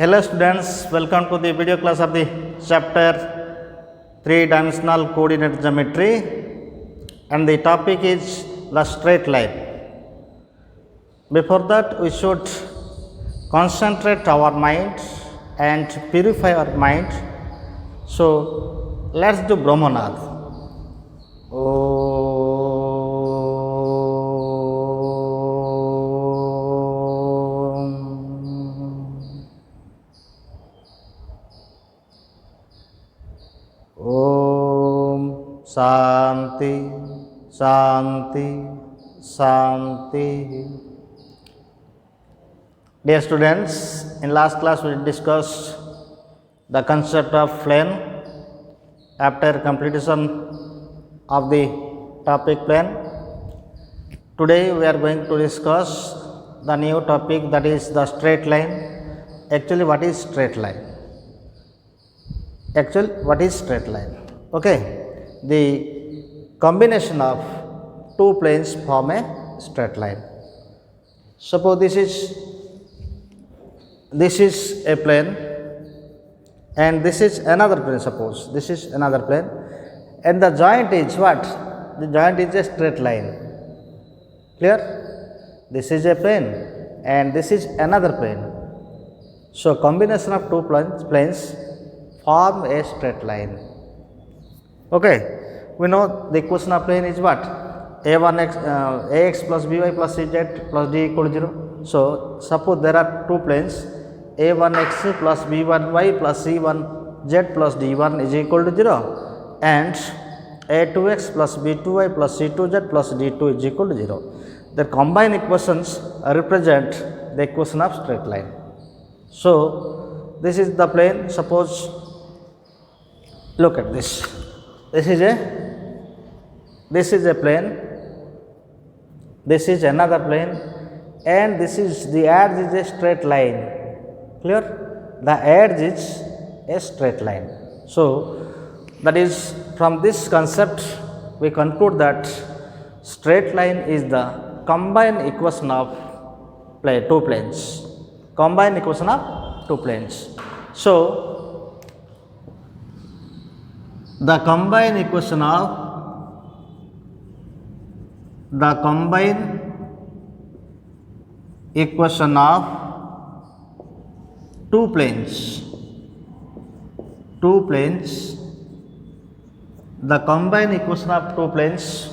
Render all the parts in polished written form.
Hello students, welcome to the video class of the chapter 3-dimensional coordinate geometry, and the topic is the straight line. Before that, we should concentrate our mind and purify our mind. So let's do Brahmanad. Shanti, Shanti, Shanti. Dear students, in last class we discussed the concept of plane. After completion of the topic plane, today we are going to discuss the new topic, that is the straight line. Actually, what is straight line? Okay. The combination of two planes form a straight line. Suppose this is a plane and this is another plane. Suppose this is another plane and the joint is what? The joint is a straight line. Clear? This is a plane and this is another plane. So combination of two planes form a straight line. Okay, we know the equation of plane is what? Ax plus by plus cz plus d equal to 0. So suppose there are two planes, a1x plus b1y plus c1z plus d1 is equal to 0 and a2x plus b2y plus c2z plus d2 is equal to 0. The combined equations represent the equation of straight line. So this is the plane. Suppose look at this. This is a plane, this is another plane, and this is the edge is a straight line. Clear? The edge is a straight line. So that is, from this concept we conclude that straight line is the combined equation of two planes. Combined equation of two planes. So the combined equation of two planes, the combined equation of two planes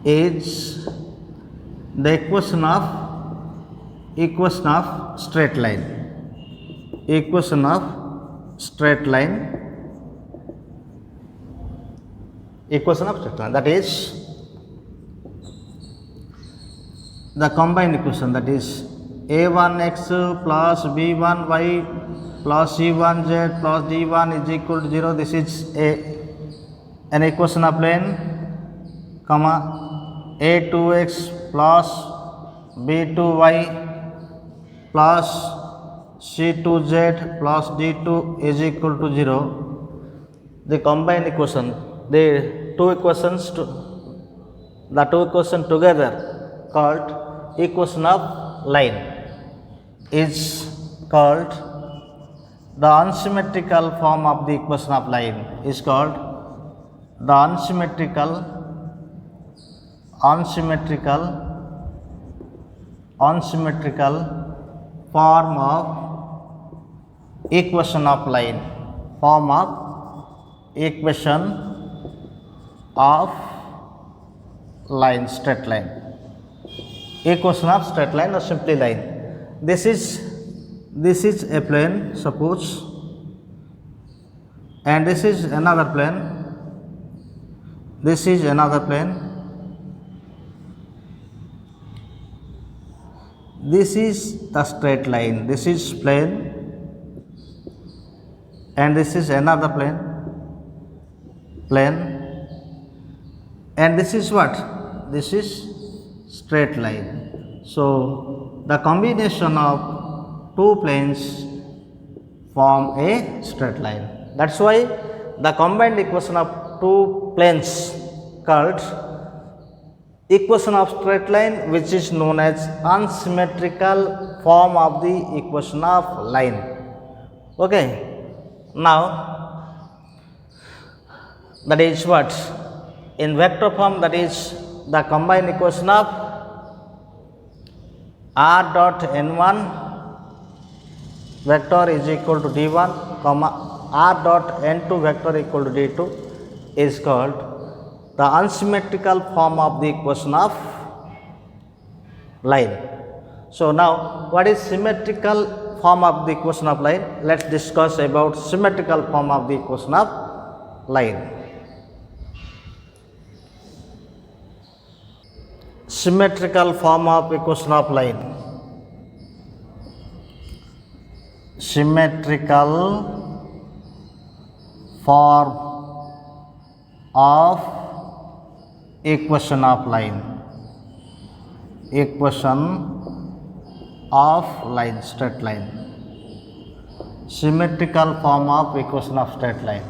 is the equation of straight line. That is the combined equation, that is a1x plus b1y plus c1z plus d1 is equal to 0. This is an equation of plane, comma a2x plus b2y plus c2z plus d2 is equal to 0. The combined equation, the two equations together called equation of line is called the unsymmetrical form of the equation of line is called the unsymmetrical form of equation of line, straight line, equation of straight line or simply line. This is a plane, suppose, and this is another plane. This is another plane. This is the straight line. This is plane, and this is another plane, and this is what? This is straight line. So the combination of two planes form a straight line. That's why the combined equation of two planes called equation of straight line which is known as unsymmetrical form of the equation of line. Okay, now that is what in vector form, that is the combined equation of r dot n1 vector is equal to d1 comma r dot n2 vector equal to d2 is called the unsymmetrical form of the equation of line. So now what is symmetrical form of the equation of line? Let's discuss about symmetrical form of the equation of line. Symmetrical form of equation of line. Symmetrical form of equation of line. Equation of line, straight line. Symmetrical form of equation of straight line.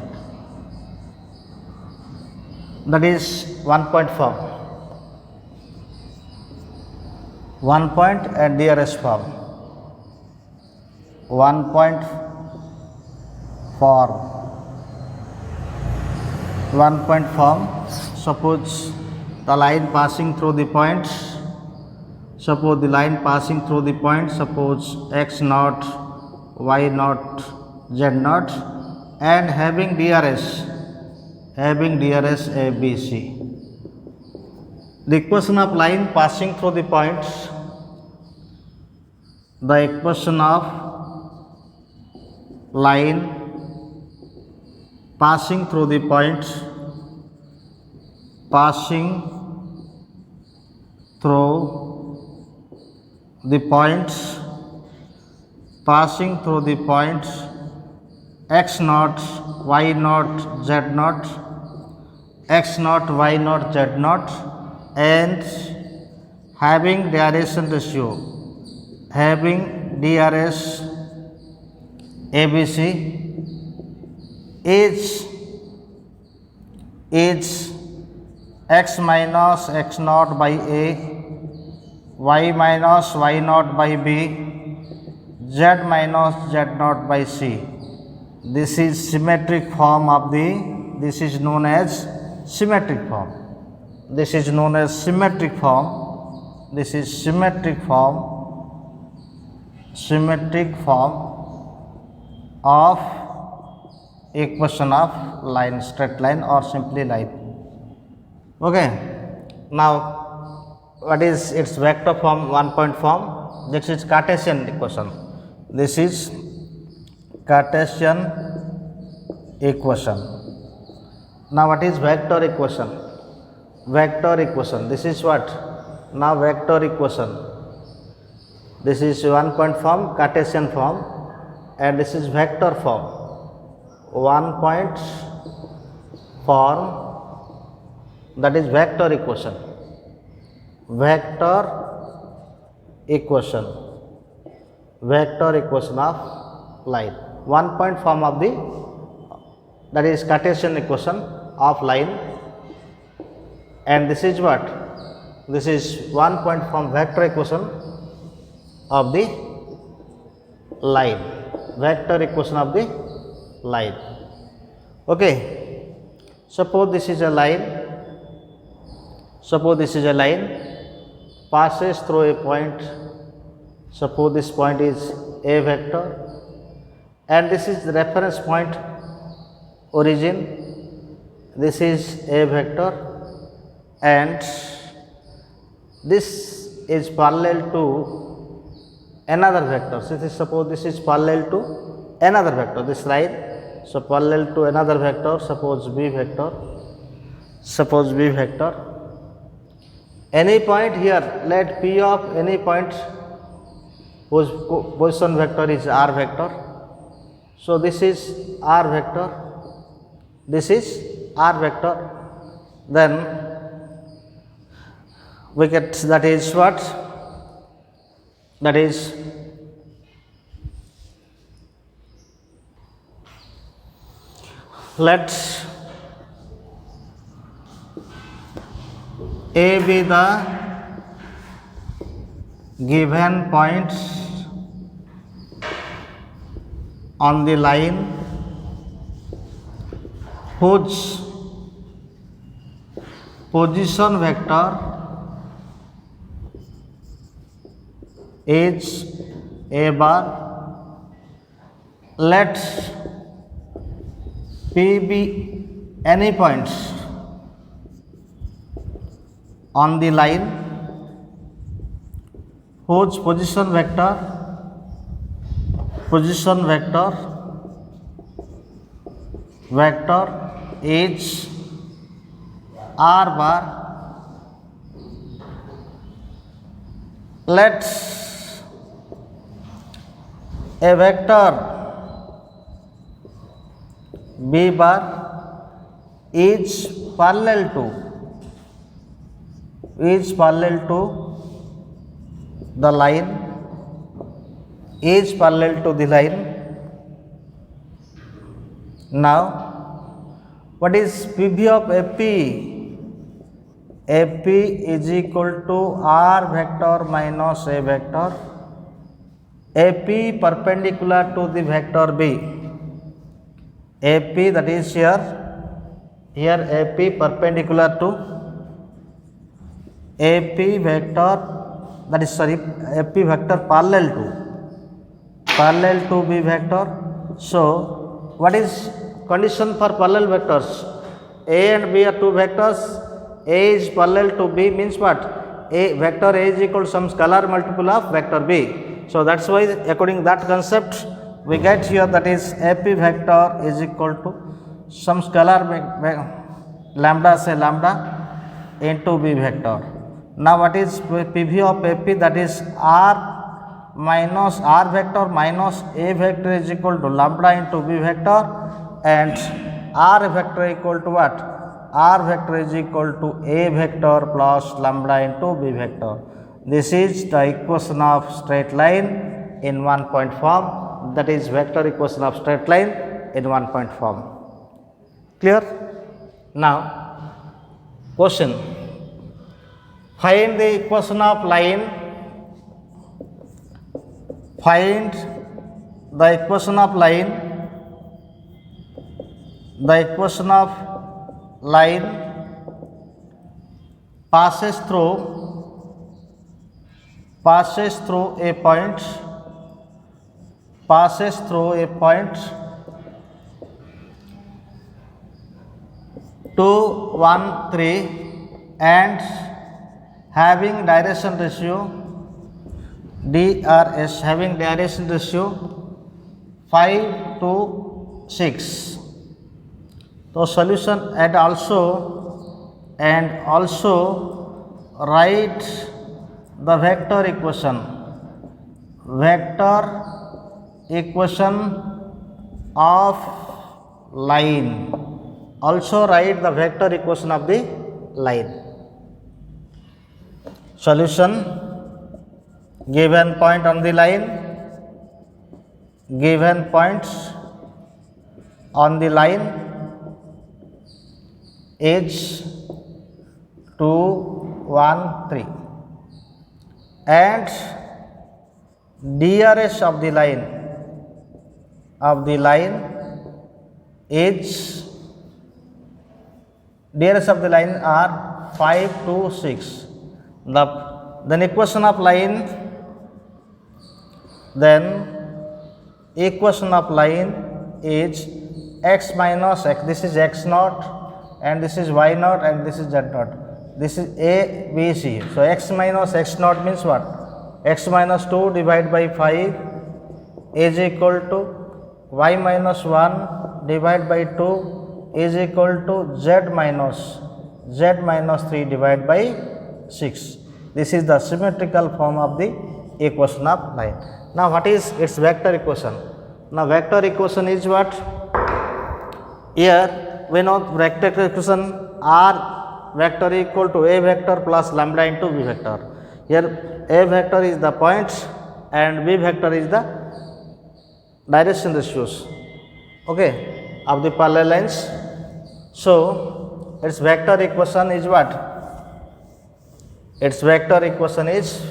That is 1 point form. 1 point and nearest form. 1 point form. 1 point form. Suppose the line passing through the points. Suppose the line passing through the point. Suppose x naught, y naught, z naught, and having DRS. Having DRS A, B, C. The equation of line passing through the points. The equation of line passing through the points. Passing through the points. Passing through the points x naught, y naught, z naught, x naught, y naught, z naught, and having direction ratio, having DRS ABC is x minus x naught by A, y minus y naught by B, z minus z naught by C. This is symmetric form of the, this is known as symmetric form. This is known as symmetric form. This is symmetric form. Symmetric form of equation of line, straight line or simply line. Okay. Now what is its vector form? 1 point form. This is Cartesian equation. This is Cartesian equation. Now what is vector equation? Vector equation. This is what? Now vector equation. This is 1 point form, Cartesian form, and this is vector form. 1 point form, that is vector equation. Vector equation. Vector equation of line. 1 point form of the, that is Cartesian equation of line, and this is what? This is 1 point form vector equation of the line. Vector equation of the line. Okay. Suppose this is a line. Suppose this is a line passes through a point. Suppose this point is A vector, and this is the reference point, origin. This is A vector, and this is parallel to another vector. So this, suppose this is parallel to another vector, this line. So parallel to another vector, suppose B vector. Suppose B vector. Any point here, let P of any point whose position vector is R vector. So this is R vector. This is R vector. Then we get, that is what? That is let A be the given points on the line whose position vector is A bar. Let P be any points on the line whose position vector is R bar. Let a vector B bar is parallel to the line, Now, what is PV of AP? AP is equal to R vector minus A vector. AP perpendicular to the vector B. AP, that is here AP perpendicular to AP vector, that is AP vector parallel to B vector. So, what is condition for parallel vectors? A and B are two vectors. A is parallel to B means what? A vector A is equal to some scalar multiple of vector B. So, that is why according to that concept we get here, that is AP vector is equal to some scalar lambda, say lambda into B vector. Now, what is PV of AP? That is R minus R vector minus A vector is equal to lambda into B vector, and R vector equal to what? R vector is equal to A vector plus lambda into B vector. This is the equation of straight line in one point form, that is vector equation of straight line in one point form. Clear? Now, question. Find the equation of line. Find the equation of line. The equation of line passes through a point. Passes through a point 2, 1, 3 and having direction ratio DRS, having direction ratio 5 to 6. So, solution and also write the vector equation of line. Also write the vector equation of the line. Solution: given point on the line, given points on the line is 2, 1, 3 and DRS of the line is DRS of the line are 5 to 6. Then equation of line, is x minus x. This is x naught and this is y naught and this is z naught. This is A, B, C. So, x minus x naught means what? X minus 2 divided by 5 is equal to y minus 1 divided by 2 is equal to z minus 3 divided by 6. This is the symmetrical form of the equation of line. Now, what is its vector equation? Now, vector equation is what? Here we know vector equation R vector equal to A vector plus lambda into B vector. Here A vector is the point and B vector is the direction ratios, okay, of the parallel lines. So, its vector equation is what? its vector equation is,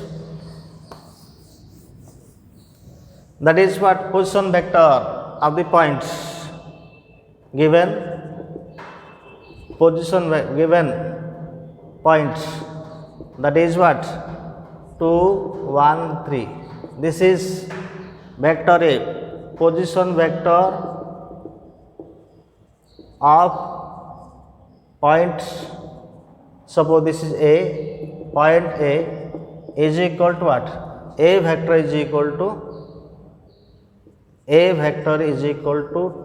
that is what, position vector of the points given, given points, that is what, 2 1 3. This is vector A, position vector of points. Suppose this is A, point A is equal to what, A vector is equal to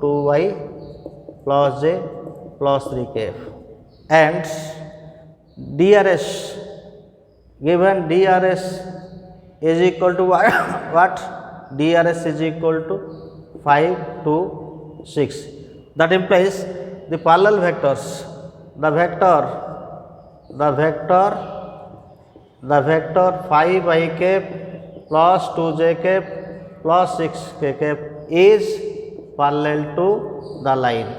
2y plus j plus 3kf, and DRS, given DRS is equal to what? DRS is equal to 5 to 6. That implies the parallel vectors, the vector 5 I cap plus 2j cap plus 6k cap is parallel to the line.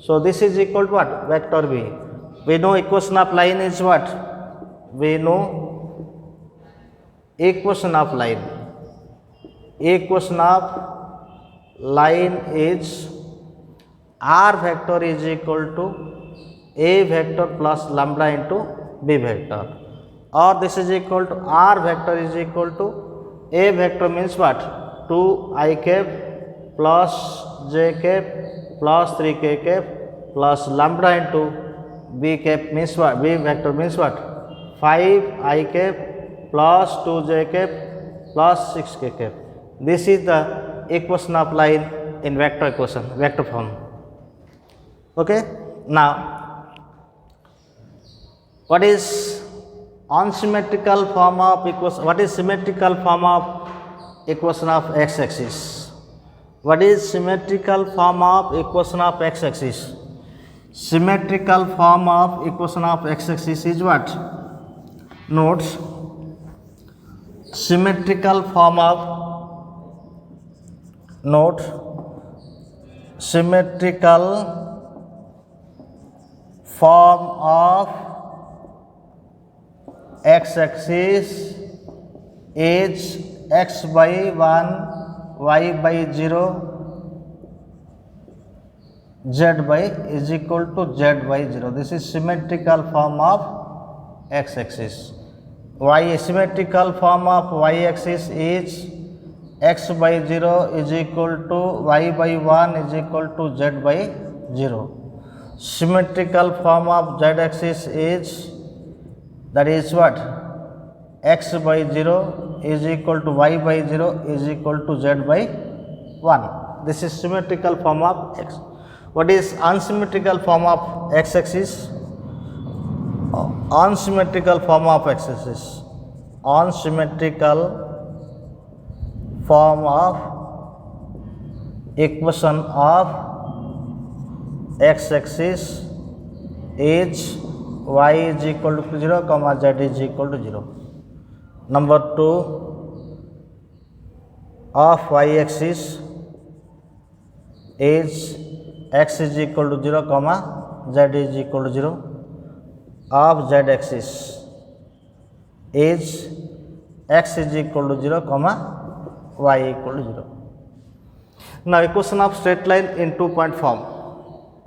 So this is equal to what? Vector B. We know equation of line is what? We know equation of line. Equation of line is R vector is equal to A vector plus lambda into B vector, or this is equal to R vector is equal to A vector means what? 2 I cap plus j cap plus 3k cap plus lambda into B cap means what? B vector means what? 5 I cap plus 2j cap plus 6k cap. This is the equation of line in vector equation, vector form. Okay. Now, what is unsymmetrical form of equation? What is symmetrical form of equation of x-axis? What is symmetrical form of equation of x-axis? Symmetrical form of equation of x-axis is what? Note, symmetrical form of, note, symmetrical form of x-axis is x by 1, y by 0, z by is equal to z by 0. This is symmetrical form of x-axis. Y symmetrical form of y-axis is x by 0 is equal to y by 1 is equal to z by 0. Symmetrical form of z-axis is, that is what? X by 0 is equal to y by 0 is equal to z by 1. This is symmetrical form of x. What is unsymmetrical form of x-axis? Unsymmetrical form of x-axis. Unsymmetrical form of equation of x-axis is y is equal to 0, comma z is equal to 0. Number 2 of y-axis is x is equal to 0, comma z is equal to 0. Of z-axis is x is equal to 0, comma y equal to 0. Now equation of straight line in 2-point form.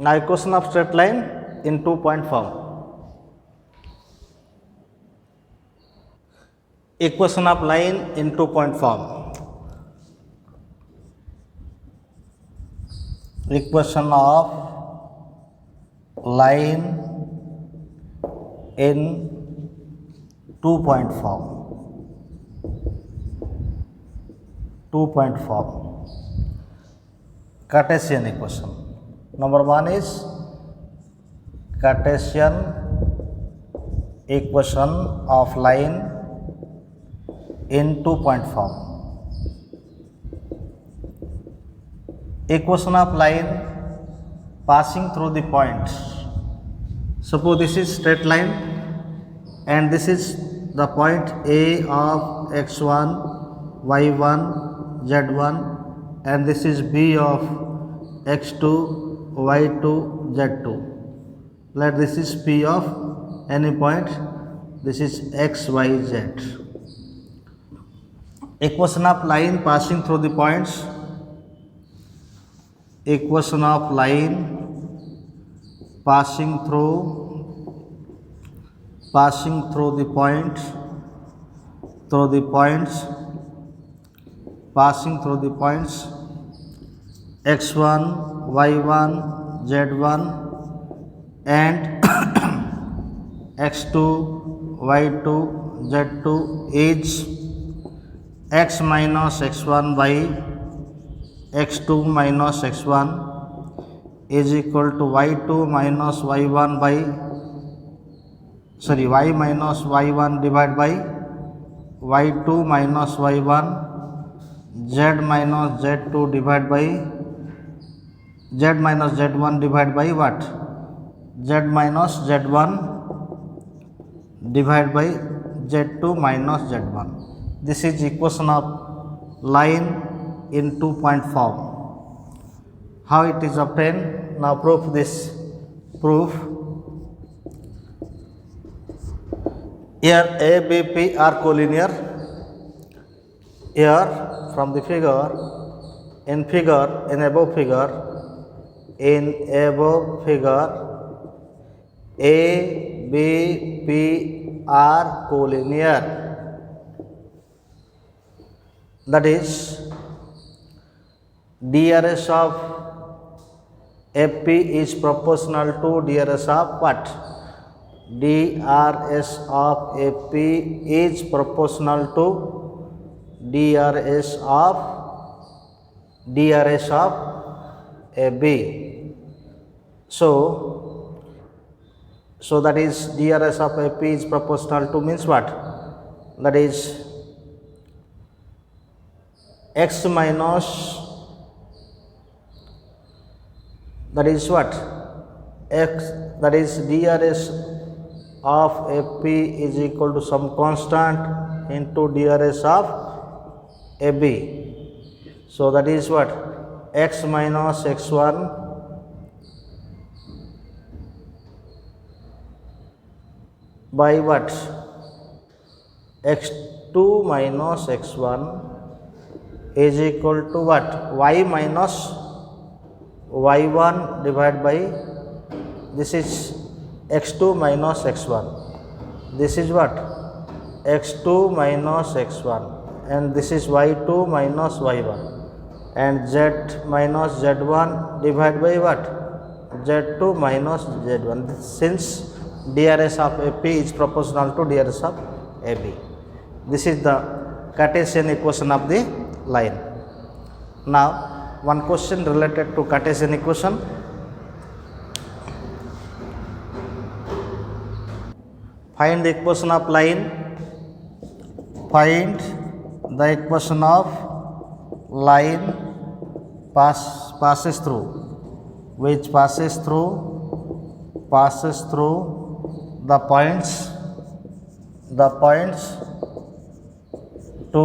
Now equation of straight line in 2-point form. Equation of line in 2-point form. Equation of line in 2-point form. 2-point form. Cartesian equation. Number 1 is Cartesian equation of line in 2-point form. Equation of line passing through the points. Suppose this is straight line and this is the point A of x1, y1, z1, and this is B of x2, y2, z2. Let this is P of any point This is x, y, z. Equation of line passing through the points. Equation of line passing through the point, passing through the points x1, y1, z1 and x2, y2, z2 is x minus x1 by x2 minus x1 is equal to y2 minus y1 by y minus y1 divided by y2 minus y1, z minus z2 divided by z minus z1 divided by what? Z minus z1 divided by z2 minus z1. This is equation of line in 2-point form. How it is obtained? Now prove this. Proof. Here A, B, P are collinear. Here from the figure, in above figure, A, B, P are collinear. That is, DRS of FP is proportional to DRS of what? DRS of FP is proportional to DRS of AB. So that is DRS of AP is proportional to means what? That is x minus, that is what? X, that is DRS of AP is equal to some constant into DRS of AB. So that is what? X minus x1 by what? x2 minus x1 is equal to what? Y minus y1 divided by, this is x2 minus x1. This is what? x2 minus x1, and this is y2 minus y1, and z minus z1 divided by what? z2 minus z1. Since DRS of AP is proportional to DRS of AB. This is the Cartesian equation of the line. Now, one question related to Cartesian equation. Find the equation of line. Find the equation of line passes through, which passes through the points 2,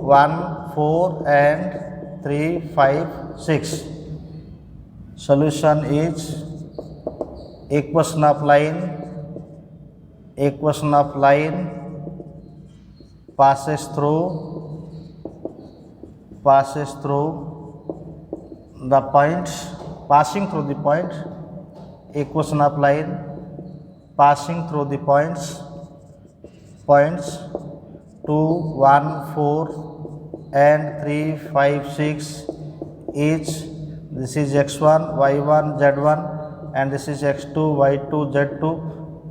1, 4 and 3, 5, 6. Solution is equation of line passes through the points, passing through the point. Equation of line passing through the points 2, 1, 4 and 3, 5, 6 each. This is x1, y1, z1 and this is x2, y2, z2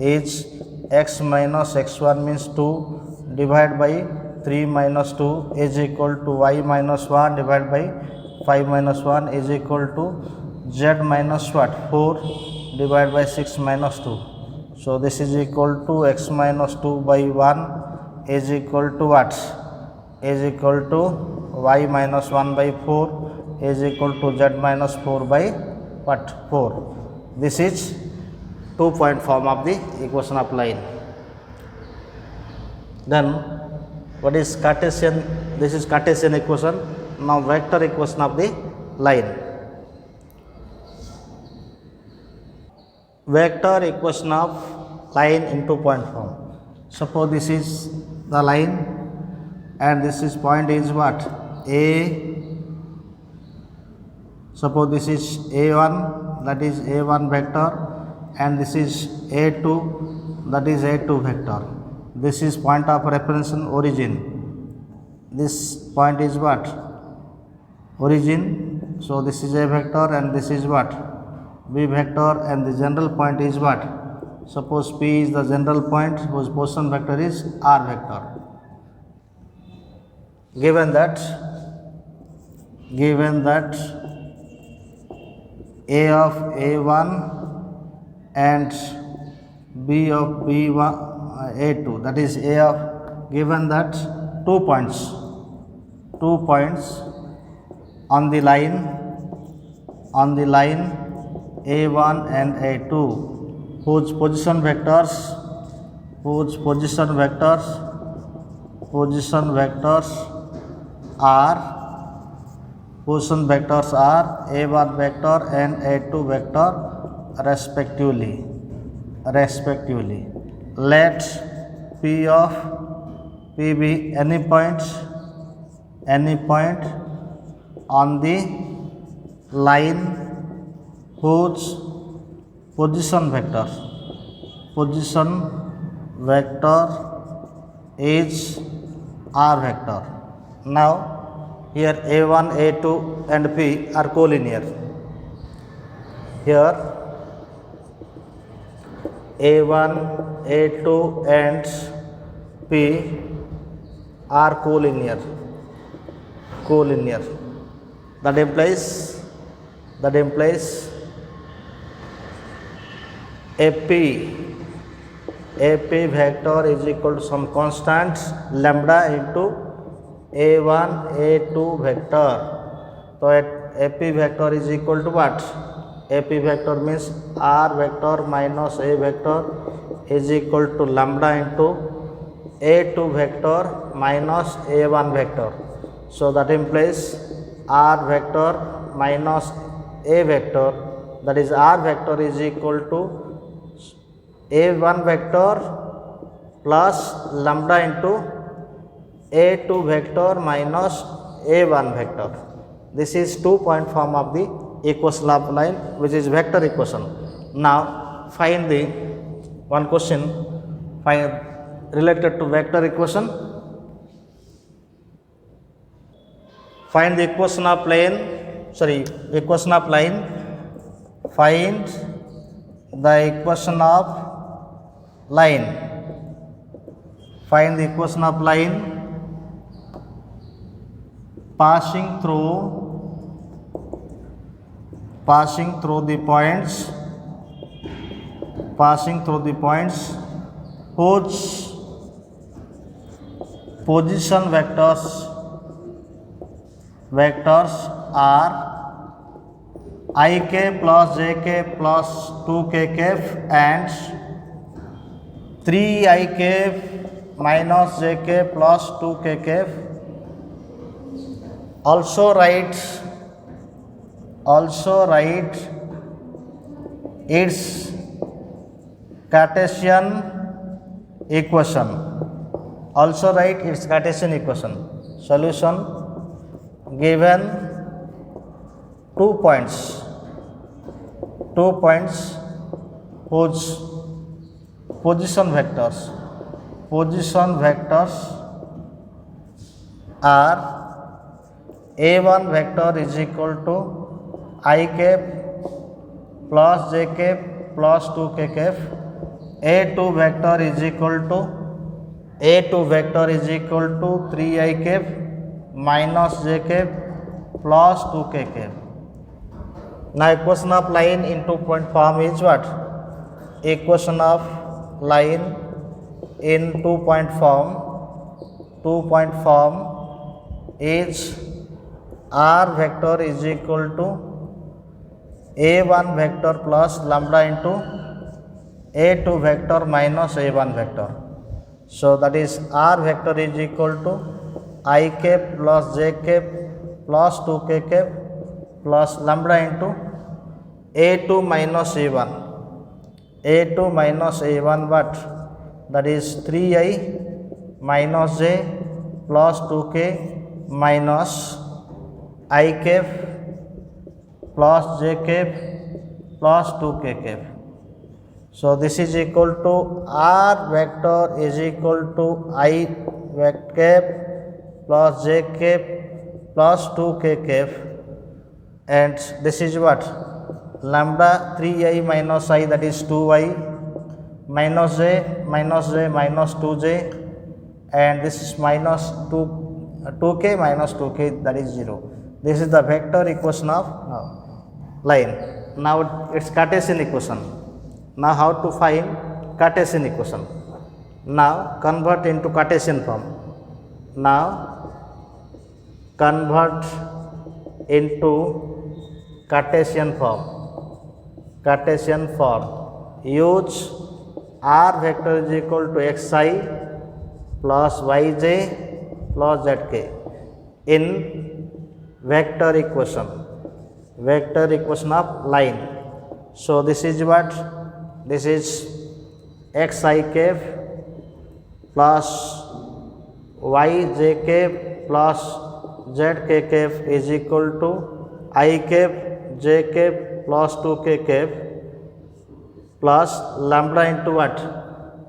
each. X minus x1 means 2 divided by 3 minus 2 is equal to y minus 1 divided by 5 minus 1 is equal to z minus what? 4 divided by 6 minus 2. So this is equal to x minus 2 by 1 is equal to what? Is equal to y minus 1 by 4 is equal to z minus 4 by what? 4. This is 2-point form of the equation of line. Then what is Cartesian? This is Cartesian equation. Now vector equation of the line. Vector equation of line in 2-point form. Suppose this is the line and this is point is what? A. Suppose this is A1, that is A1 vector, and this is A2, that is A2 vector. This is point of reference and origin. This point is what? Origin. So this is A vector and this is what? B vector, and the general point is what? Suppose P is the general point whose position vector is R vector. Given that A of A1 and B of B1 A2, that is A of, given that 2 points on the line A1 and A2 whose position vectors are A1 vector and A2 vector respectively. Let P be any point on the line whose position vector is R vector. Now here A1, A2 and P are collinear. Here A1, A2 and P are collinear. That implies AP vector is equal to some constant lambda into A1, A2 vector. So AP vector is equal to what? AP vector means R vector minus A vector is equal to lambda into A2 vector minus A1 vector. So that implies R vector minus A vector, that is R vector is equal to A1 vector plus lambda into A2 vector minus A1 vector. This is 2-point form of the equation of line, which is vector equation. Now find the one question related to vector equation. Find the equation of line. Find the equation of line. Find the equation of line passing through the points whose position vectors are ik plus jk plus 2k and 3ik minus jk plus 2k. Also write its Cartesian equation. Solution: given 2 points whose position vectors are A1 vector is equal to I cap plus j cap plus 2k cap. A2 vector is equal to 3i cap minus j cap plus 2k cap. Now equation of line in 2-point form is what? Equation of line in 2-point form is R vector is equal to A1 vector plus lambda into A2 vector minus A1 vector. So that is R vector is equal to I cap plus j cap plus 2k cap plus lambda into A2 minus A1 what? that is 3i minus j plus 2k minus I cap plus j cap plus 2k cap. So this is equal to r vector is equal to I vector cap plus j cap plus 2k cap, and this is what lambda 3i minus I, that is 2i minus j minus 2j, and this is minus 2k minus 2k, that is 0. This is the vector equation of line. Now it's Cartesian equation. Now how to find Cartesian equation? Now convert into Cartesian form. Now convert into Cartesian form. Cartesian form. Use r vector is equal to xi plus yj plus zk in vector equation of line. So this is what? This is xi cap plus yj cap plus zk cap is equal to I cap j cap plus 2k cap plus lambda into what?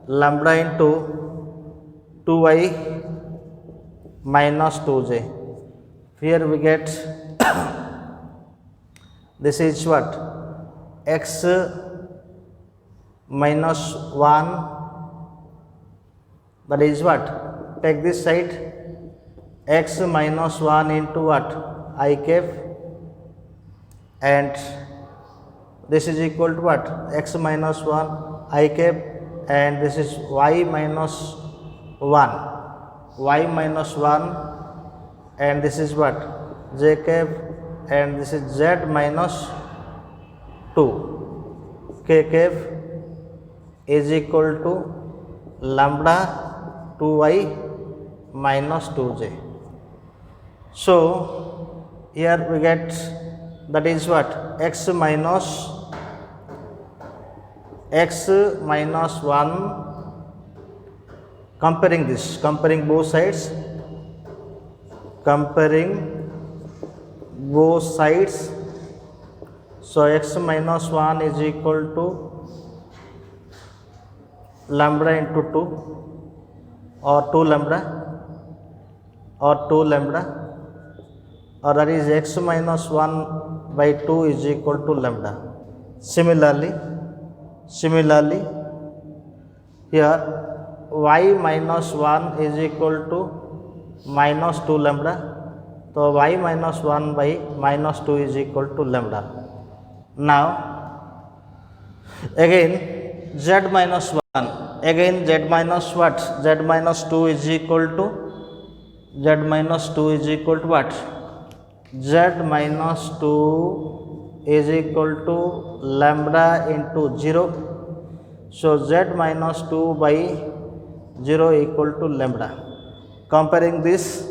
Lambda into 2i minus 2j. Here we get this is what? X minus 1, that is what? Take this side, x minus 1 into what? I cap, and this is equal to what? X minus 1 I cap, and this is y minus 1, and this is what? J cap, and this is z minus 2 k cap is equal to lambda 2i minus 2j. So here we get, that is what? X minus 1, comparing this, comparing both sides, so x minus 1 is equal to lambda into 2 or 2 lambda, or that is x minus 1 by 2 is equal to lambda. Similarly here y minus 1 is equal to minus 2 lambda, so y minus 1 by minus 2 is equal to lambda. Now again z minus 1, again z minus what? Z minus 2 is equal to what? Z minus 2 is equal to lambda into 0. So z minus 2 by 0 equal to lambda. Comparing this,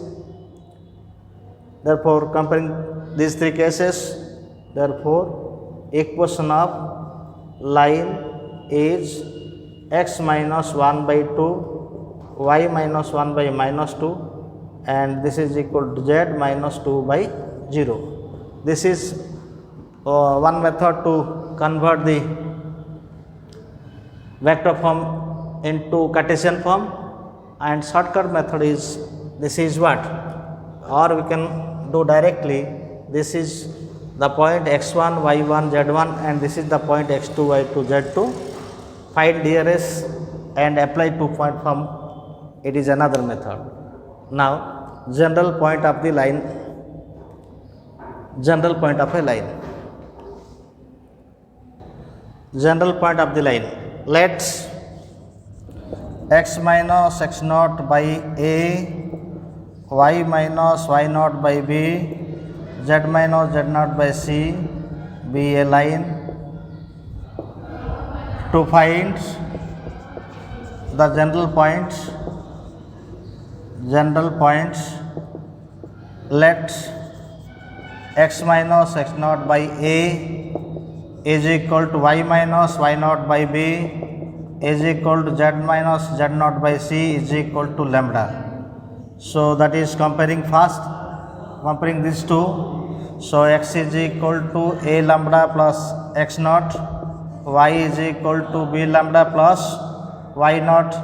therefore comparing these three cases, therefore equation of line is x minus 1 by 2, y minus 1 by minus 2, and this is equal to z minus 2 by 0. This is one method to convert the vector form into Cartesian form, and shortcut method is, this is what? Or we can do directly, this is the point x1, y1, z1, and this is the point x2, y2, z2. Find DRS and apply 2-point form. It is another method. Now general point of the line, general point of a line, general point of the line. Let x minus x naught by a, y minus y naught by b, z minus z naught by c be a line. To find the general points, let x minus x naught by a is equal to y minus y naught by b, is equal to z minus z naught by c is equal to lambda. So that is comparing first, comparing these two. So x is equal to a lambda plus x naught, y is equal to b lambda plus y naught,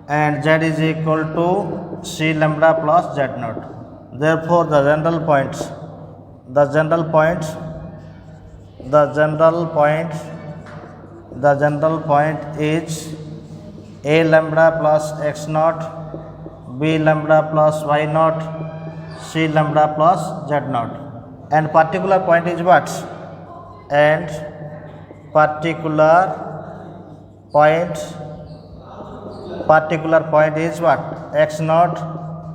and z is equal to c lambda plus z naught. Therefore the general point is a lambda plus x naught, b lambda plus y naught, c lambda plus z naught, and particular point is what? And particular point is what? X naught,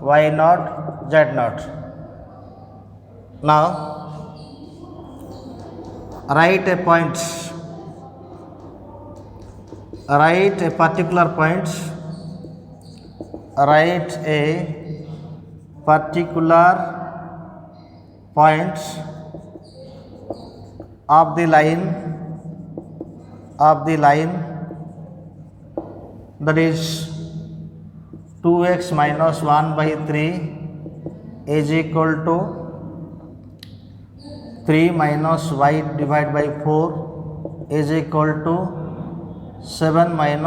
y naught, z naught. Now write a particular point of the line that is 2x minus 1 by 3 is equal to 3 minus y divided by 4 is equal to 7y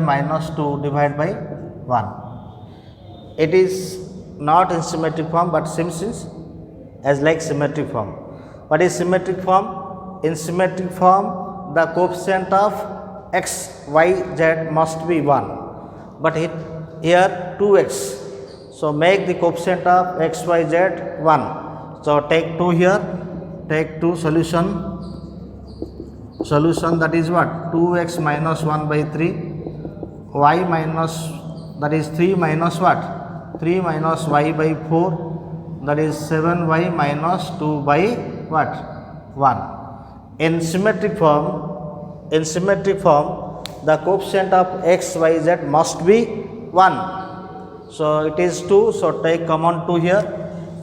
minus 2 divided by 1. It is not in symmetric form but seems as like symmetric form. What is symmetric form? In symmetric form, the coefficient of x, y, z must be 1. But here 2x. So make the coefficient of x, y, z 1. So take 2 here, take 2 solution that is what? 2x minus 1 by 3, y minus, that is 3 minus what? 3 minus y by 4, that is 7y minus 2 by what? 1. In symmetric form, the coefficient of x, y, z must be 1. So it is 2, so take common 2 here,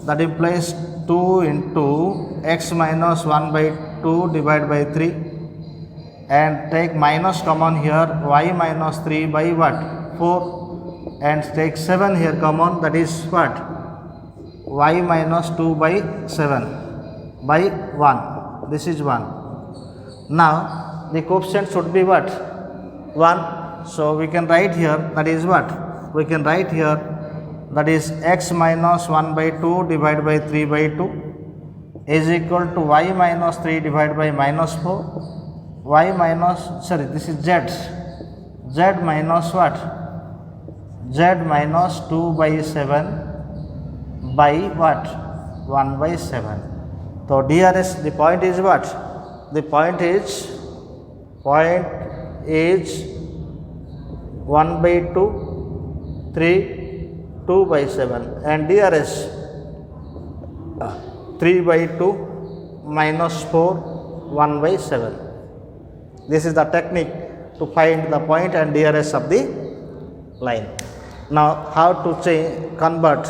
that implies 2 into x minus 1 by 2 divided by 3, and take minus common here, y minus 3 by what? 4, and take 7 here common, that is what? Y minus 2 by 7 by 1. This is 1. Now the coefficient should be what? 1. So we can write here, that is what? We can write here, that is x minus 1 by 2 divided by 3 by 2 is equal to y minus 3 divided by minus 4, y minus, sorry, this is z minus what? Z minus 2 by 7 by what? 1 by 7. So DRS, the point is what? The point is 1 by 2, 3, 2 by 7, and DRS 3 by 2 minus 4, 1 by 7. This is the technique to find the point and DRS of the line. Now how to convert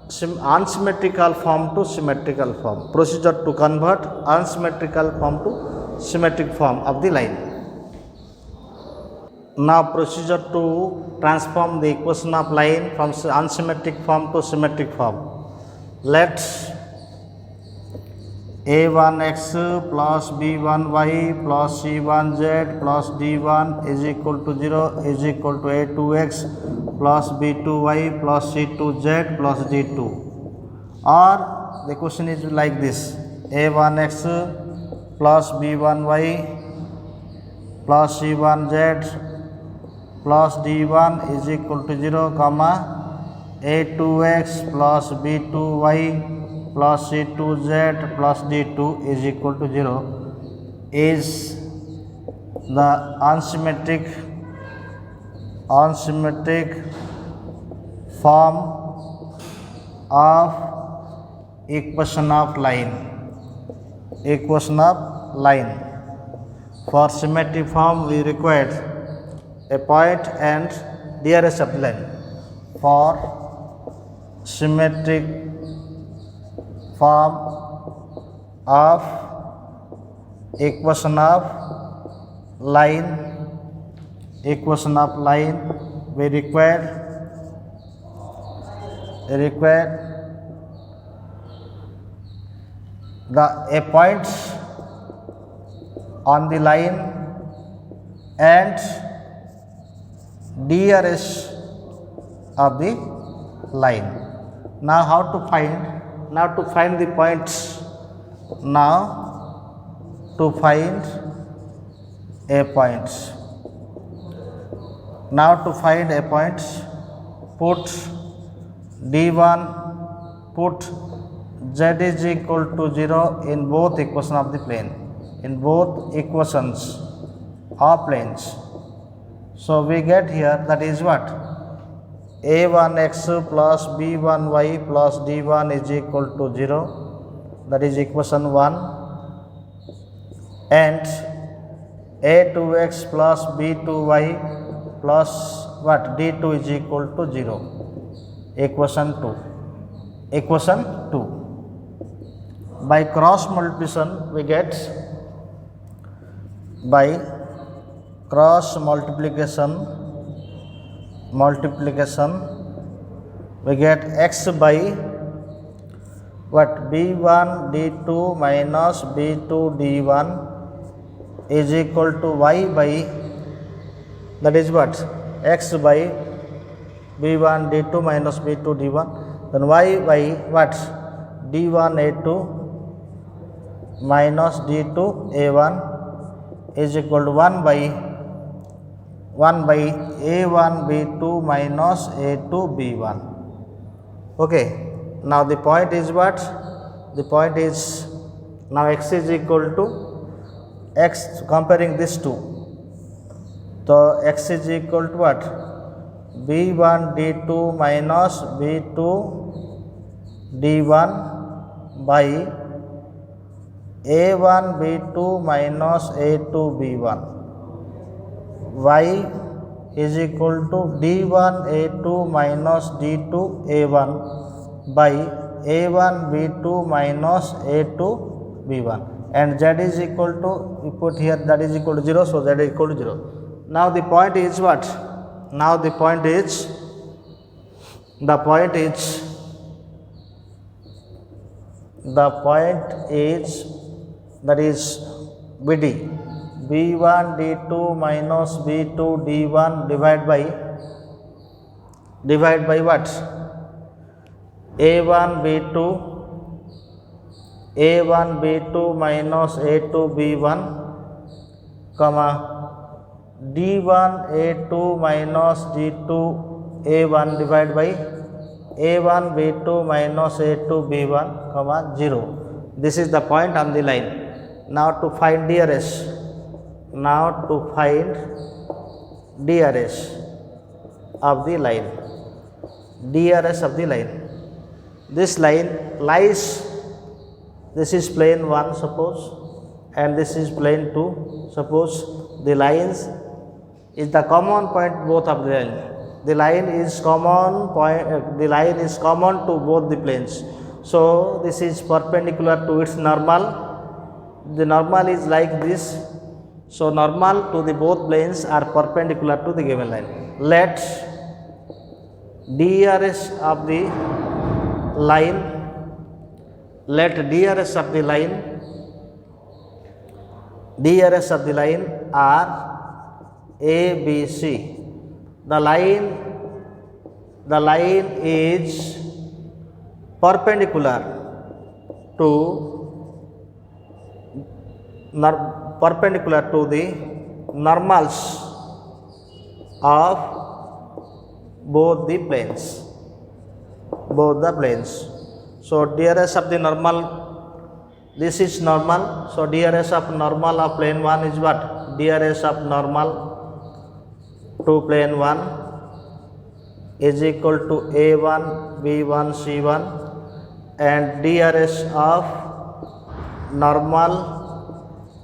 unsymmetrical form to symmetrical form. Procedure to convert unsymmetrical form to symmetric form of the line. Now procedure to transform the equation of line from unsymmetric form to symmetric form. Let a1x plus b1y plus c1z plus d1 is equal to 0 is equal to a2x plus b2y plus c2z plus d2. Or the question is like this: a1x plus b1y plus c1z plus d1 is equal to 0, comma a2x plus b2y plus c2z plus d2 is equal to 0 is the unsymmetric form of equation of line. For symmetric form we required a point and DRS of the line. For symmetric form of equation of line, equation of line, we require a point on the line and DRS of the line. Now how to find? Now to find the points. Now to find a point. Now to find a point, put D1, put Z is equal to 0 in both equations of the plane. In both equations of planes. So we get here, that is what? A1x plus B1y plus D1 is equal to 0. That is equation 1. And A2x plus B2y plus what? D2 is equal to 0. Equation 2. Equation 2. By cross multiplication we get, by cross multiplication we get x by what? B1 D2 minus B2 D1 is equal to y by, that is what? X by B1 D2 minus B2 D1, then y by what? D1 A2 minus D2 A1 is equal to 1 by A1 B2 minus A2 B1. Okay. Now the point is what? The point is, now x is equal to x, comparing these two. So x is equal to what? B1 D2 minus B2 D1 by A1 B2 minus A2 B1. Y is equal to D1 A2 minus D2 A1 by A1 B2 minus A2 B1, and Z is equal to, we put here that is equal to 0, so Z is equal to 0. Now the point is what? Now the point is that is BD, B1 D2 minus B2 D1 divide by what? A1 B2 minus A2 B1, comma D1 A2 minus D2 A1 divided by A1 B2 minus A2 B1, comma 0. This is the point on the line. Now to find DRS. Now to find DRS of the line. DRS of the line. This line lies, this is plane 1 suppose, and this is plane 2 suppose. The lines is the common point both of the line. The line is common point, the line is common to both the planes. So this is perpendicular to its normal. The normal is like this. So normal to the both planes are perpendicular to the given line. Let DRS of the line, DRS of the line are ABC. The line is perpendicular to the normals of both the planes. So DRS of the normal, this is normal. So DRS of normal of plane 1 is what? DRS of normal to plane 1 is equal to A1 B1 C1, and DRS of normal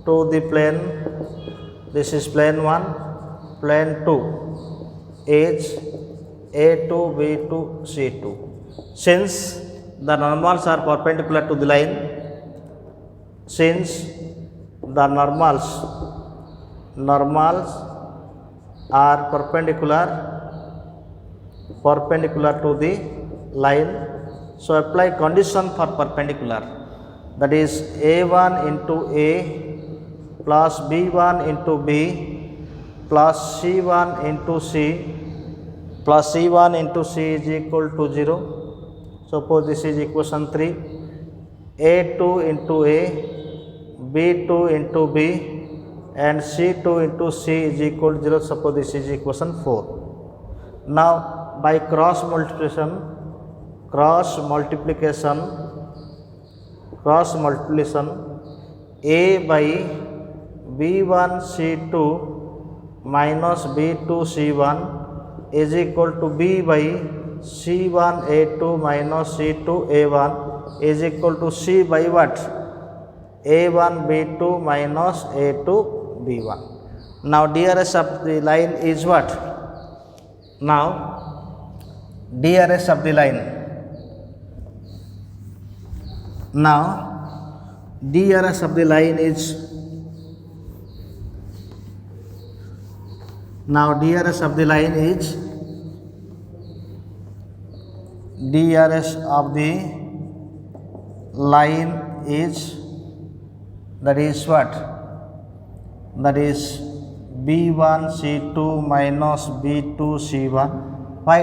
to the plane, this is plane 1, plane 2 is A2 B2 C2. Since the normals are perpendicular to the line, since the normals normals are perpendicular to the line. So apply condition for perpendicular, that is a1 into a plus b1 into b plus c1 into c plus c1 into c is equal to 0. Suppose this is equation 3. a2 into a, b2 into b and c2 into c is equal to 0. Suppose this is equation 4. Now by cross multiplication a by b1 c2 minus b2 c1 is equal to b by c1 a2 minus c2 a1 is equal to c by what? a1 b2 minus a2 b1. Now DRS of the line is what? Now DRS of the line. Now DRS of the line is DRS of the line is that is what? That is b1 c2 minus b2 c1. Why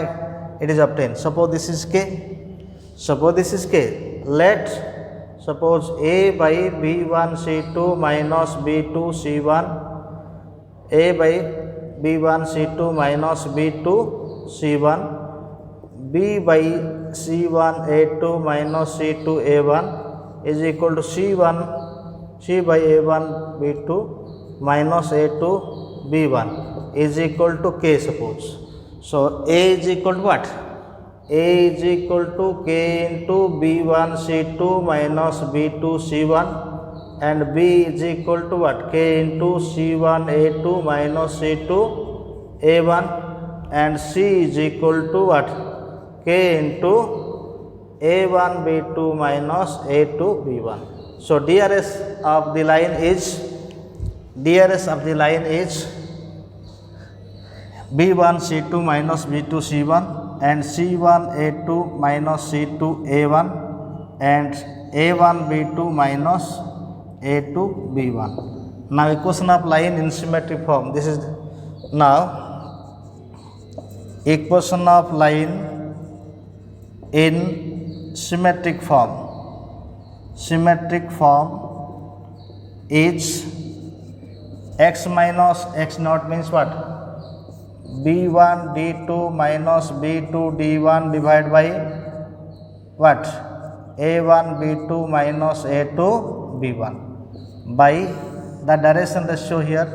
it is obtained? Suppose this is k. Let suppose a by b1 c2 minus b2 c1, a by b1 c2 minus b2 c1, b by c1 a2 minus c2 a1 is equal to c by a1 b2 minus a2 b1 is equal to k. Suppose so a is equal to what? A is equal to k into b1 c2 minus b2 c1 and b is equal to what? K into c1 a2 minus c2 a1 and c is equal to what? K into a1 b2 minus a2 b1. So DRS of the line is b1 c2 minus b2 c1 and c1 a2 minus c2 a1 and a1 b2 minus a2 b1. Now equation of line in symmetric form. This is now equation of line in symmetric form. Symmetric form is x minus x naught means what? b1 d2 minus b2 d1 divided by what? a1 b2 minus a2 b1 by the direction ratio here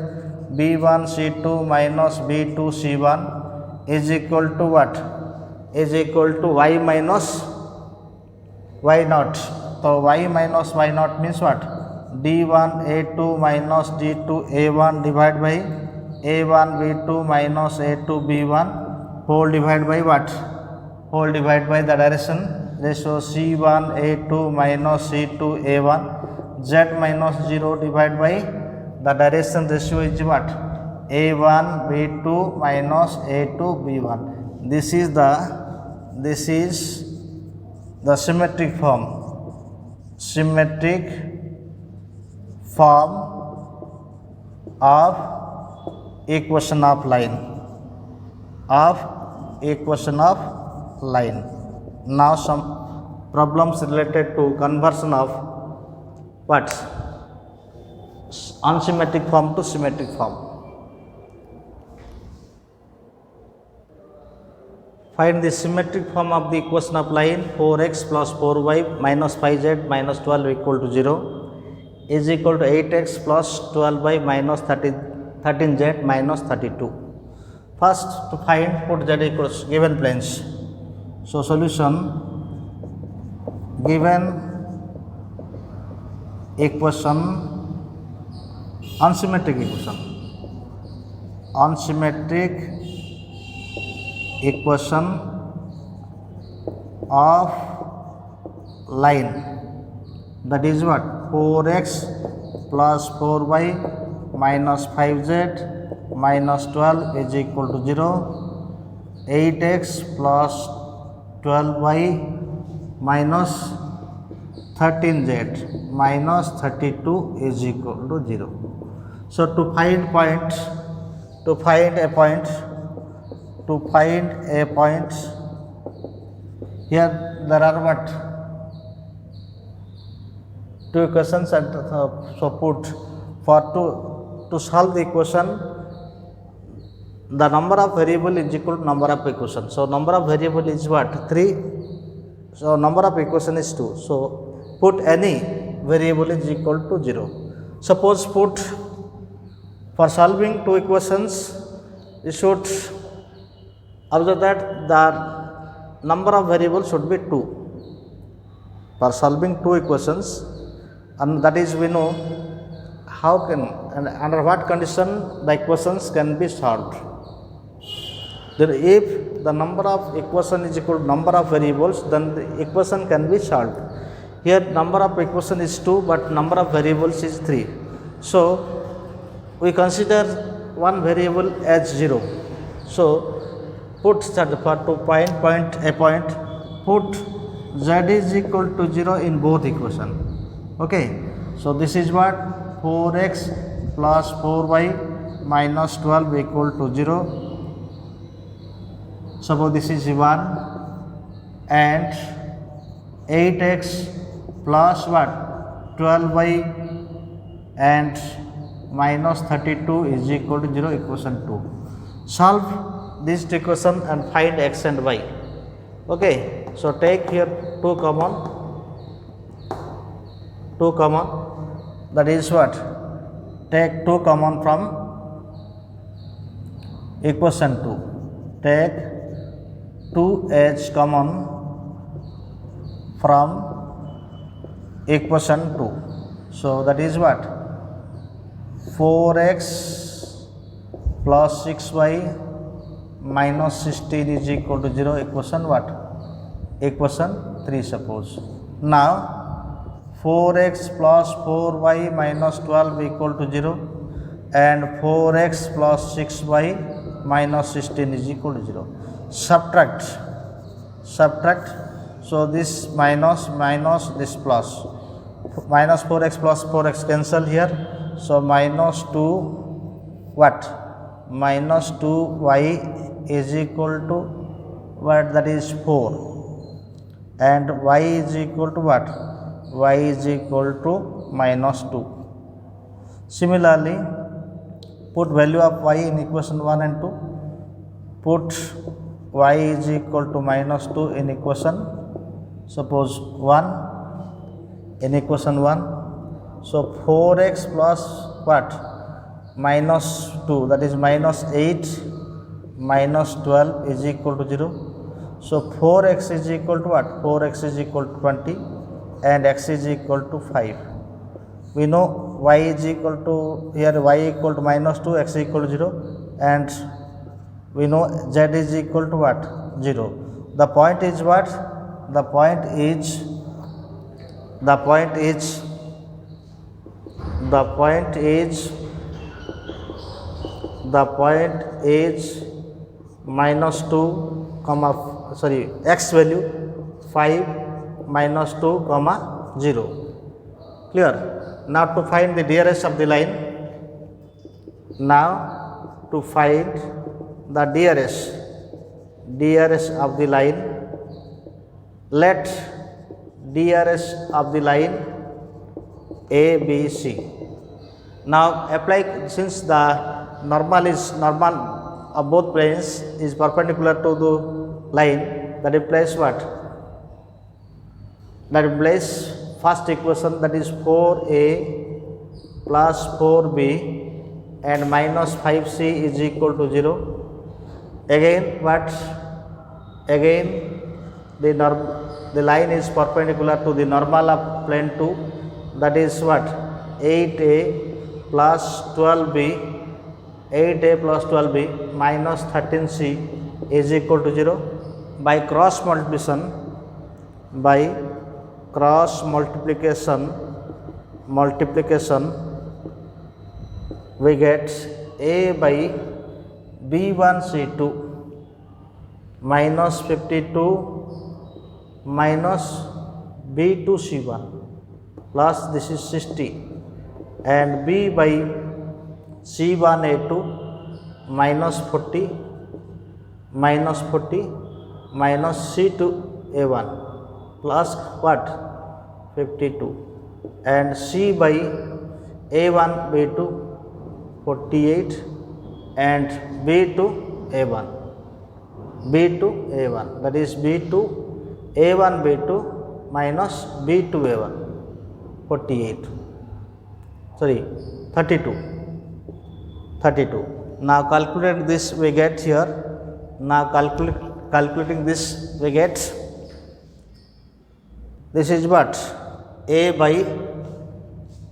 b1 c2 minus b2 c1 is equal to what? Is equal to y minus y naught. So y minus y naught means what? d1 a2 minus d2 a1 divided by a1 b2 minus a2 b1 whole divided by what? Whole divided by the direction ratio c1 a2 minus c2 a1 z minus 0 divided by the direction ratio is what? a1 b2 minus a2 b1. This is the symmetric form. Symmetric form of equation of line. Now some problems related to conversion of what? Unsymmetric form to symmetric form. Find the symmetric form of the equation of line 4x plus 4y minus 5z minus 12 equal to 0 is equal to 8x plus 12y minus 13z minus 32. First to find put z equals given planes. So solution given equation unsymmetric equation of line, that is what? 4x plus 4y minus 5z minus 12 is equal to 0. 8x plus 12y minus 13z minus 32 is equal to 0. So to find a point, here there are what? Two equations, and so put for to solve the equation, the number of variable is equal to number of equation. So number of variable is what? 3. So number of equation is 2. So put any variable is equal to 0. Suppose put, for solving two equations, you should observe that the number of variables should be 2. For solving two equations, and that is we know how can and under what condition the equations can be solved. Then if the number of equation is equal to number of variables, then the equation can be solved. Here number of equation is 2, but number of variables is 3. So we consider one variable as 0. So put that for to put z is equal to 0 in both equation. Okay, so this is what? 4x plus 4y minus 12 equal to 0. Suppose this is 1, and 8x plus what? 12y and minus 32 is equal to 0, equation 2. Solve this equation and find x and y. Okay, so take here 2 common, that is what? Take 2 common from equation 2. Take 2h common from equation 2. So that is what? 4x plus 6y minus 16 is equal to 0, equation what? Equation 3 suppose. Now 4x plus 4y minus 12 equal to 0, and 4x plus 6y minus 16 is equal to 0. Subtract. So this minus this plus. Minus 4x plus 4x cancel here. So minus 2 what? Minus 2y is equal to what? That is 4. And y is equal to what? Y is equal to minus 2. Similarly, put value of y in equation 1 and 2. Put y is equal to minus 2 in equation, suppose 1 in equation 1. So 4x plus what? Minus 2, that is minus 8 minus 12 is equal to 0. So 4x is equal to what? 4x is equal to 20 and x is equal to 5. We know y is equal to, here y equal to minus 2, x equal to 0, and we know z is equal to what? 0. The point is what? The point is minus 2 comma, sorry, x value 5 minus 2 comma 0. Clear? Now to find the DRS of the line, now to find the DRS of the line, let DRS of the line A, B, C. Now apply, since the normal of both planes is perpendicular to the line, that implies what? That implies first equation, that is 4a plus 4b and minus 5c is equal to 0. Again what? Again the line is perpendicular to the normal of plane 2, that is what? 8a plus 12b, 8a plus 12b minus 13c is equal to 0. By cross multiplication, we get A by B1 C2 minus 52 minus B2 C1 plus this is 60 and B by C1 A2 minus 40 minus C2 A1 plus what 52 and C by A1 B2 48 and B2 A1 that is B2 A1 B2 minus B2 A1 48 sorry 32. Now calculate this, we get here. Now calculating this, we get this is what A by,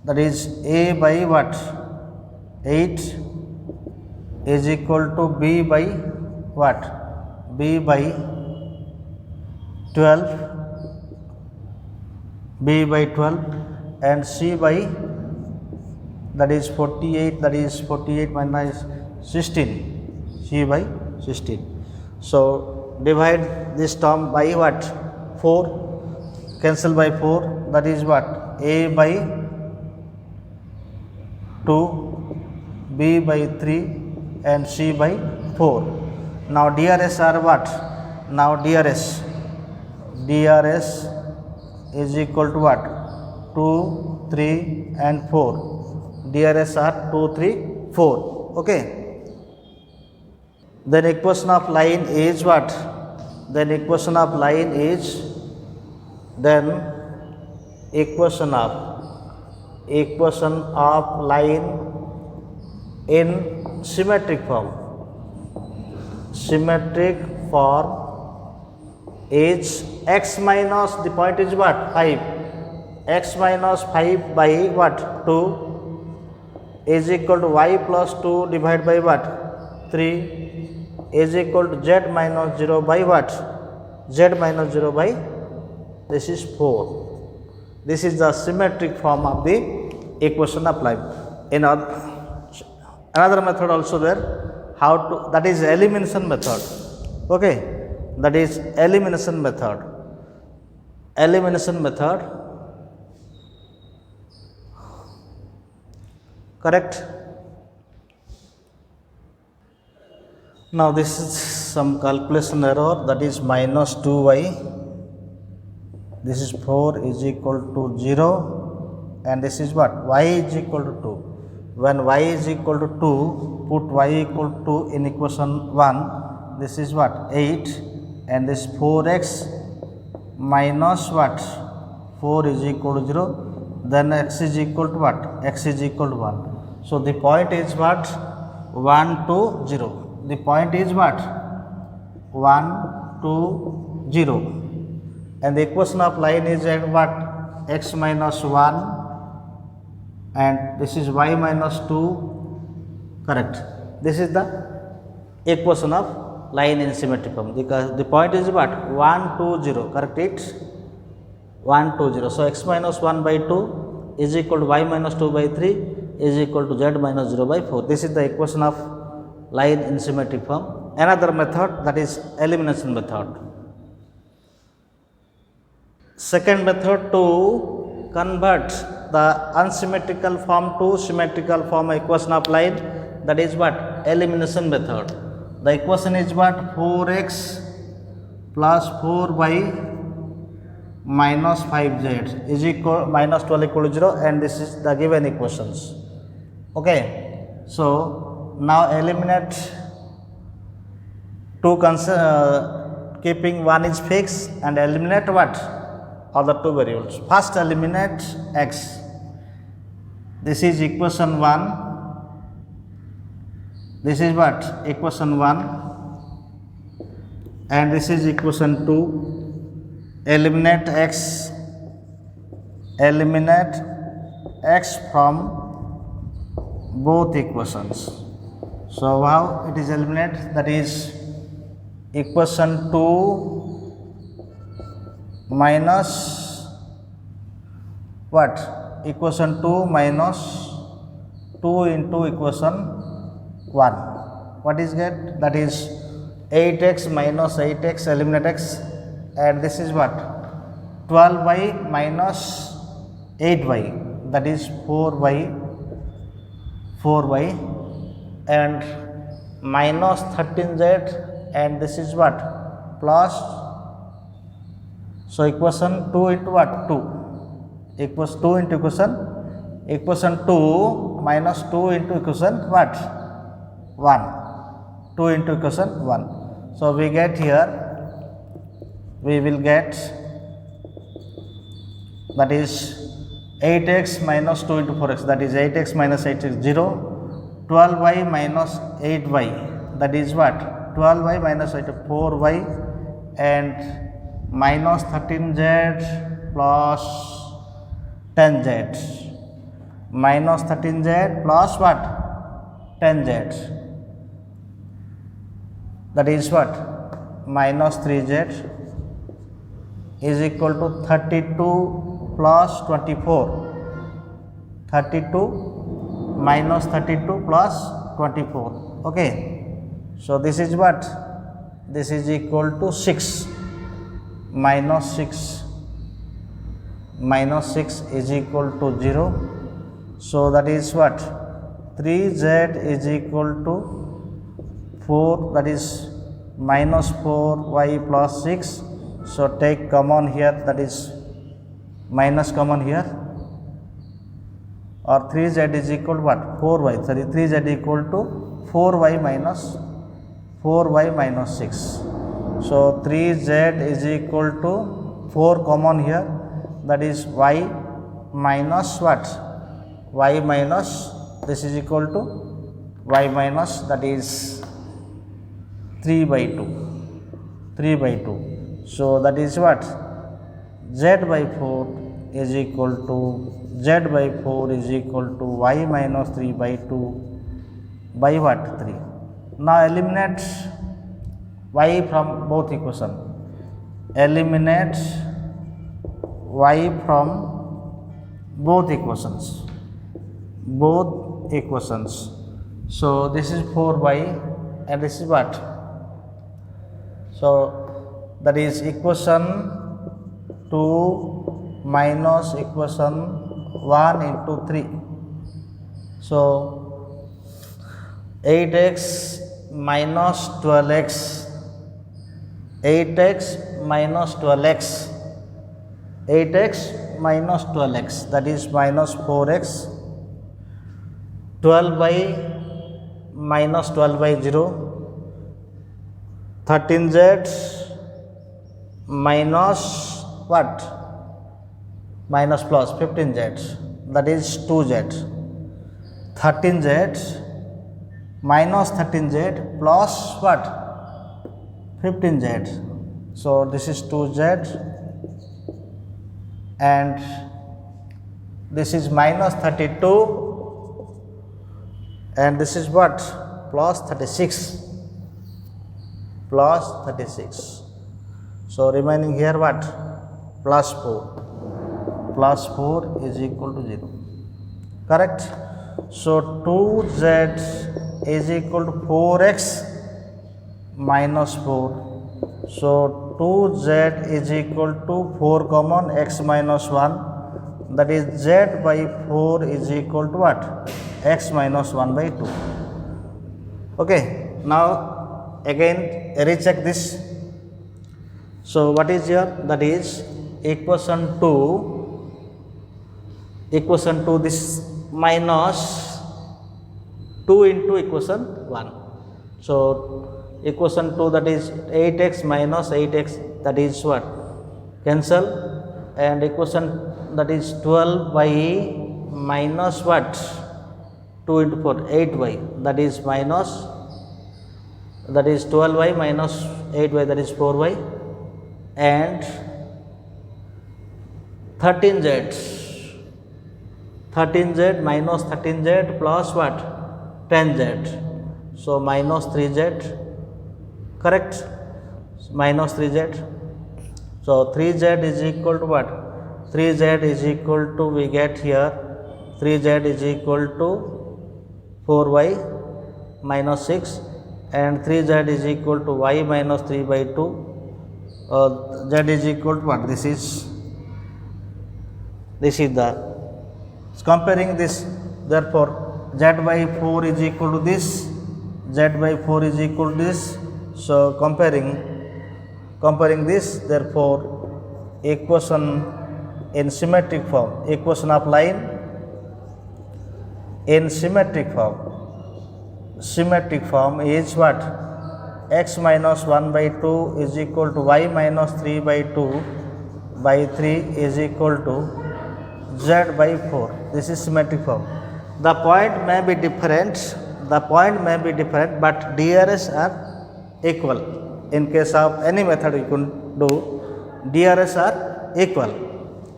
that is A by what 8 is equal to B by what B by 12 and C by that is 48 minus 16 C by 16. So divide this term by what 4, cancel by 4, that is what A by 2, B by 3 and C by 4. Now DRS are what? Now DRS is equal to what 2, 3 and 4. DRS are 2, 3, 4. Okay. Then equation of line is what? Then equation of line is equation of line in symmetric form. Symmetric form is x minus, the point is what 5, x minus 5 by what 2 is equal to y plus 2 divided by what 3 is equal to z minus 0 by what z minus 0 by this is 4. This is the symmetric form of the equation of line. In another method also there, how to, that is elimination method. Okay, that is elimination method. Correct. Now this is some calculation error, that is minus 2y, this is 4 is equal to 0 and this is what y is equal to 2. When y is equal to 2, put y equal to in equation 1, this is what 8 and this 4x minus what 4 is equal to 0, then x is equal to what, x is equal to 1. So the point is what 1 to 0. The point is what 1 to 0 and the equation of line is at what x minus 1 and this is y minus 2. Correct. This is the equation of line in symmetric form because the point is what 1 to 0. Correct it 1 to 0. So x minus 1 by 2 is equal to y minus 2 by 3 is equal to z minus 0 by 4. This is the equation of line in symmetric form. Another method, that is elimination method. Second method to convert the unsymmetrical form to symmetrical form equation of line, that is what elimination method. The equation is what 4x plus 4y minus 5z is equal minus 12 equal to 0 and this is the given equations. Okay. So now eliminate two keeping one is fixed and eliminate what other two variables. First eliminate x. This is equation 1. This is what equation 1 and this is equation 2. Eliminate x from both equations. So how it is eliminated, that is equation 2 minus what equation 2 minus 2 into equation 1. What is get? That is 8x minus 8x, eliminate x, and this is what? 12y minus 8y, that is 4y, and minus 13z, and this is what? Plus, so equation 2 into what? 2 equals 2 into equation 2 minus 2 into equation what? 1. 2 into equation 1. So we get here, we will get, that is 8x minus 2 into 4x, that is 8x minus 8x 0, 12y minus 8y, that is what? 12y minus 8, 4y, and minus 13z plus 10z, minus 13z plus what? 10z, that is what? Minus 3z is equal to 32 plus 24, 32 minus 32 plus 24. Okay, so this is what? This is equal to 6, minus 6 is equal to 0. So that is what? 3z is equal to 4, that is minus 4y plus 6. So take common here, that is minus common here, or 3z is equal to what? 4y, sorry, 3z equal to 4y minus 6. So 3z is equal to 4 common here, that is y minus what? Y minus, this is equal to y minus, that is 3 by 2. So that is what? Z by 4 is equal to, Z by 4 is equal to y minus 3 by 2 by what? 3. Now eliminate y from both equations. Eliminate y from both equations. So this is 4y and this is what? So that is equation 2 minus equation 1 into 3. So 8x minus 12x, 8x minus 12x, 8x minus 12x, that is minus 4x, 12y minus 12 by 0, 13z minus what? Minus plus 15z, that is 2z, 13z minus 13z plus what? 15z. So this is 2z and this is minus 32 and this is what? Plus 36. So remaining here what? Plus 4 is equal to 0. Correct? So 2z is equal to 4x minus 4. So 2z is equal to 4 common x minus 1, that is z by 4 is equal to what? X minus 1 by 2. Okay, now again recheck this. So what is here? That is equation 2, this minus 2 into equation 1. So equation 2, that is 8x minus 8x, that is what? Cancel, and equation that is 12y minus what? 2 into 4, 8y, that is minus, that is 12y minus 8y, that is 4y, and 13z minus 13z plus what? 10z. So minus 3z, correct? Minus 3z. So 3z is equal to what? 3z is equal to, we get here 3z is equal to 4y minus 6, and 3z is equal to y minus 3 by 2. Z is equal to what? This is the comparing this. Therefore, z by 4 is equal to this, z by 4 is equal to this. So comparing this, therefore equation in symmetric form, equation of line in symmetric form is what? X minus 1 by 2 is equal to y minus 3 by 2 by 3 is equal to z by 4. This is symmetric form. The point may be different, but DRS are equal. In case of any method you can do, DRS are equal.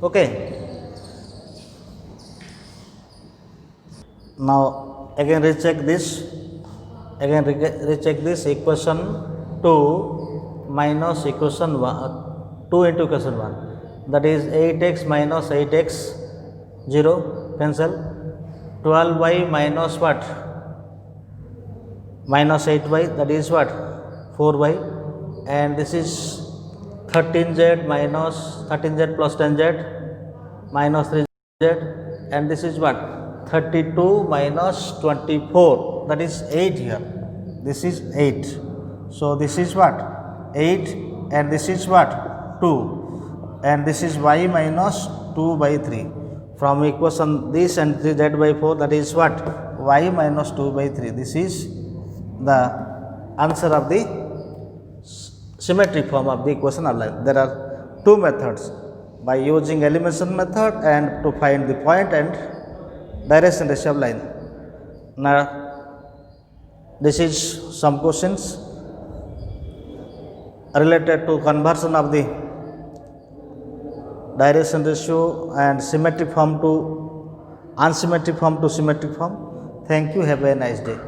Okay. Now again recheck this. Equation 2 minus equation 1, 2 into equation 1, that is 8x minus 8x, 0, cancel. 12y minus what? Minus 8y, that is what? 4y, and this is 13z plus 10z minus 3z, and this is what? 32 minus 24, that is 8 here. This is 8. So this is what? 8, and this is what? 2, and this is y minus 2 by 3. From equation this and 3z by 4, that is what? Y minus 2 by 3. This is the answer of the symmetric form of the equation of line. There are two methods, by using elimination method and to find the point and direction ratio of line. Now this is some questions related to conversion of the direction ratio and symmetric form to unsymmetric form to symmetric form. Thank you. Have a nice day.